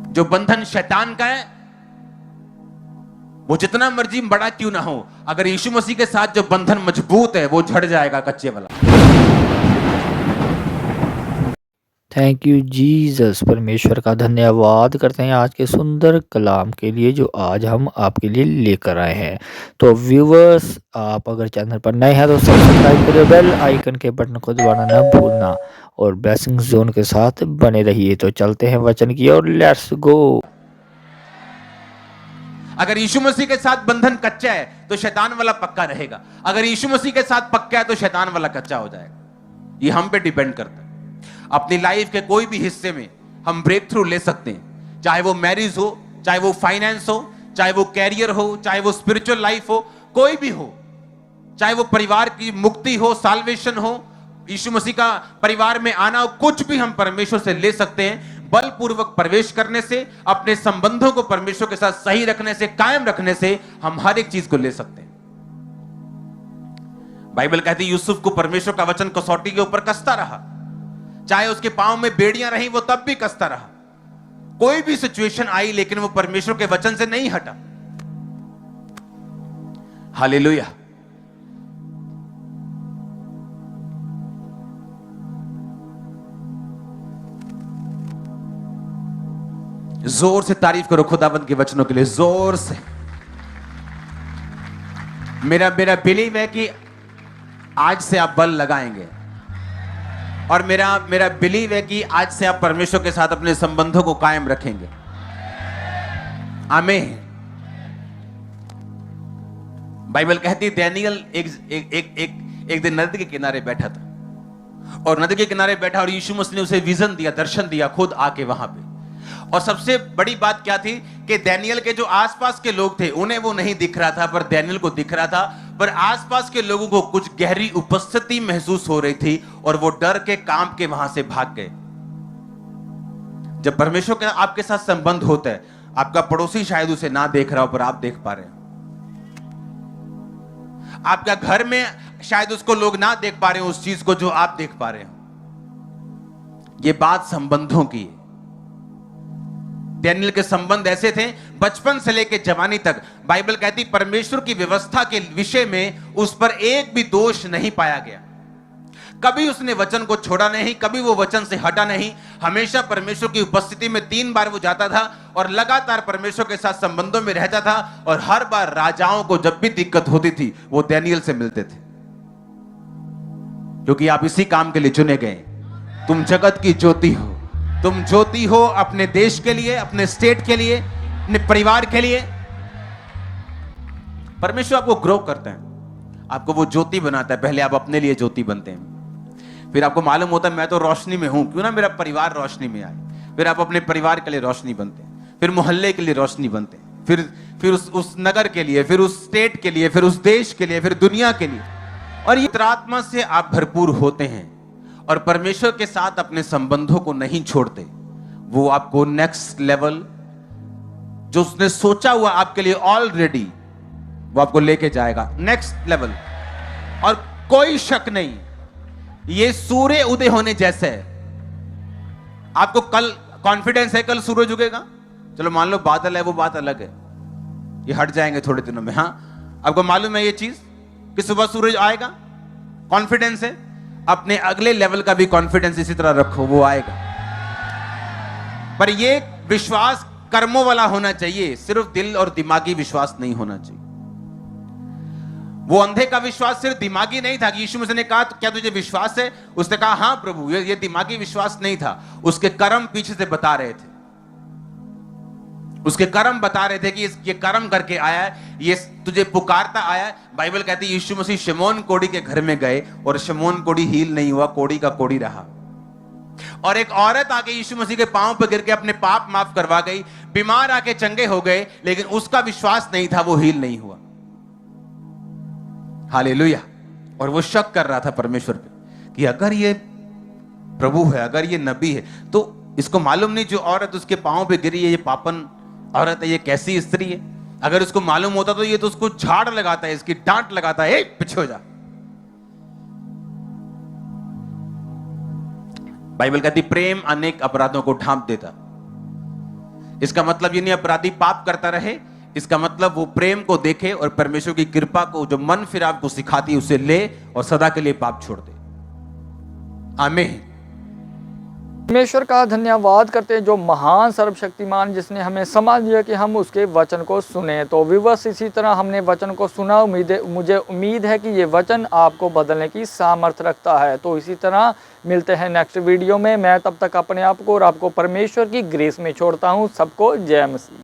जो बंधन शैतान का है, वो जितना मर्जी बड़ा क्यों ना हो, अगर यीशु मसीह के साथ जो बंधन मजबूत है वो झड़ जाएगा कच्चे वाला। Thank you Jesus. परमेश्वर का धन्यवाद करते हैं आज के सुंदर कलाम के लिए जो आज हम आपके लिए लेकर आए हैं। तो व्यूवर्स, आप अगर चैनल पर नए हैं तो सब्सक्राइब करिए, बेल आइकन के बटन को दबाना ना भूलना और ब्लेसिंग जोन के साथ बने रहिए। तो चलते हैं वचन की ओर, लेट्स गो। अगर यीशु मसीह के साथ बंधन कच्चा है तो शैतान वाला पक्का रहेगा, अगर यीशु मसीह के साथ पक्का है तो शैतान वाला कच्चा हो जाएगा। ये हम पे डिपेंड करता है। अपनी लाइफ के कोई भी हिस्से में हम ब्रेक थ्रू ले सकते हैं, चाहे वो मैरिज हो, चाहे वो फाइनेंस हो, चाहे वो कैरियर हो, चाहे वो स्पिरिचुअल लाइफ हो, कोई भी हो, चाहे वो परिवार की मुक्ति हो, साल्वेशन हो, यीशु मसीह का परिवार में आना हो, कुछ भी हम परमेश्वर से ले सकते हैं। बलपूर्वक प्रवेश करने से, अपने संबंधों को परमेश्वर के साथ सही रखने से, कायम रखने से हम हर एक चीज को ले सकते हैं। बाइबल कहती है यूसुफ को परमेश्वर का वचन कसौटी के ऊपर कसता रहा, चाहे उसके पांव में बेड़ियां रही वो तब भी कसता रहा। कोई भी सिचुएशन आई लेकिन वो परमेश्वर के वचन से नहीं हटा। हालेलुया। जोर से तारीफ करो खुदावंद के वचनों के लिए, जोर से। मेरा बिलीव है कि आज से आप बल लगाएंगे और मेरा बिलीव है कि आज से आप परमेश्वर के साथ अपने संबंधों को कायम रखेंगे। आमीन। बाइबल कहती है दानियल एक दिन नदी के किनारे बैठा था, और नदी के किनारे बैठा और यीशु मसीह ने उसे विजन दिया, दर्शन दिया खुद आके वहां पे। और सबसे बड़ी बात क्या थी कि दानियल के जो आसपास के लोग थे उन्हें वो नहीं दिख रहा था, पर दानियल को दिख रहा था। पर आसपास के लोगों को कुछ गहरी उपस्थिति महसूस हो रही थी और वो डर के कांप के वहां से भाग गए। जब परमेश्वर का आपके साथ संबंध होता है, आपका पड़ोसी शायद उसे ना देख रहा हो पर आप देख पा रहे हो, आपका घर में शायद उसको लोग ना देख पा रहे हो उस चीज को जो आप देख पा रहे हो। ये बात संबंधों की है। दानियल के संबंध ऐसे थे, बचपन से लेकर जवानी तक बाइबल कहती परमेश्वर की व्यवस्था के विषय में उस पर एक भी दोष नहीं पाया गया। कभी उसने वचन को छोड़ा नहीं, कभी वो वचन से हटा नहीं। हमेशा परमेश्वर की उपस्थिति में 3 बार वो जाता था और लगातार परमेश्वर के साथ संबंधों में रहता था। और हर बार राजाओं को जब भी दिक्कत होती थी वो दानियल से मिलते थे, क्योंकि आप इसी काम के लिए चुने गए। तुम जगत की ज्योति हो, तुम ज्योति हो अपने देश के लिए, अपने स्टेट के लिए, अपने परिवार के लिए। परमेश्वर आपको ग्रो करता है, आपको वो ज्योति बनाता है। पहले आप अपने लिए ज्योति बनते हैं, फिर आपको मालूम होता है मैं तो रोशनी में हूं, क्यों ना मेरा परिवार रोशनी में आए। फिर आप अपने परिवार के लिए रोशनी बनते हैं, फिर मोहल्ले के लिए रोशनी बनते हैं, फिर उस नगर के लिए, फिर उस स्टेट के लिए, फिर उस देश के लिए, फिर दुनिया के लिए। और ये आत्मा से आप भरपूर होते हैं और परमेश्वर के साथ अपने संबंधों को नहीं छोड़ते। वो आपको नेक्स्ट लेवल जो उसने सोचा हुआ आपके लिए ऑलरेडी, वो आपको लेके जाएगा नेक्स्ट लेवल। और कोई शक नहीं, ये सूर्य उदय होने जैसे है। आपको कल कॉन्फिडेंस है कल सूरज उगेगा? चलो मान लो बादल है, वो बात अलग है, ये हट जाएंगे थोड़े दिनों में। हाँ, आपको मालूम है ये चीज कि सुबह सूरज आएगा, कॉन्फिडेंस है। अपने अगले लेवल का भी कॉन्फिडेंस इसी तरह रखो, वो आएगा। पर ये विश्वास कर्मों वाला होना चाहिए, सिर्फ दिल और दिमागी विश्वास नहीं होना चाहिए। वो अंधे का विश्वास सिर्फ दिमागी नहीं था कि यीशु मसीह ने कहा तो क्या तुझे विश्वास है? उसने कहा हां प्रभु। ये दिमागी विश्वास नहीं था, उसके कर्म पीछे से बता रहे थे। उसके कर्म बता रहे थे कि ये कर्म करके आया है, ये तुझे पुकारता आया है। बाइबल कहती है यीशु मसीह शमौन कोढ़ी के घर में गए और शमौन कोढ़ी हील नहीं हुआ, कोढ़ी का कोढ़ी रहा। और एक औरत आके यीशु मसीह के पांव पर गिर के अपने पाप माफ करवा गई, बीमार आके चंगे हो गए, लेकिन उसका विश्वास नहीं था, वो हील नहीं हुआ। हालेलुया। और वो शक कर रहा था परमेश्वर पे कि अगर ये प्रभु है, अगर ये नबी है, तो इसको मालूम नहीं जो औरत उसके पांव पे गिरी है ये पापन औरत है, ये कैसी स्त्री है। अगर उसको मालूम होता तो ये तो उसको झाड़ लगाता है, इसकी डांट लगाता है, पीछे हो जा। बाइबल कहती प्रेम अनेक अपराधों को ढांप देता। इसका मतलब ये नहीं अपराधी पाप करता रहे, इसका मतलब वो प्रेम को देखे और परमेश्वर की कृपा को जो मन फिर आपको सिखाती है उसे ले और सदा के लिए पाप छोड़ दे। आमीन। परमेश्वर का धन्यवाद करते हैं, जो महान सर्वशक्तिमान जिसने हमें समझ दिया कि हम उसके वचन को सुने। तो व्यूअर्स, इसी तरह हमने वचन को सुना, मुझे उम्मीद है कि ये वचन आपको बदलने की सामर्थ्य रखता है। तो इसी तरह मिलते हैं नेक्स्ट वीडियो में। मैं तब तक अपने आप को और आपको परमेश्वर की ग्रेस में छोड़ता हूँ। सबको जय मसीह।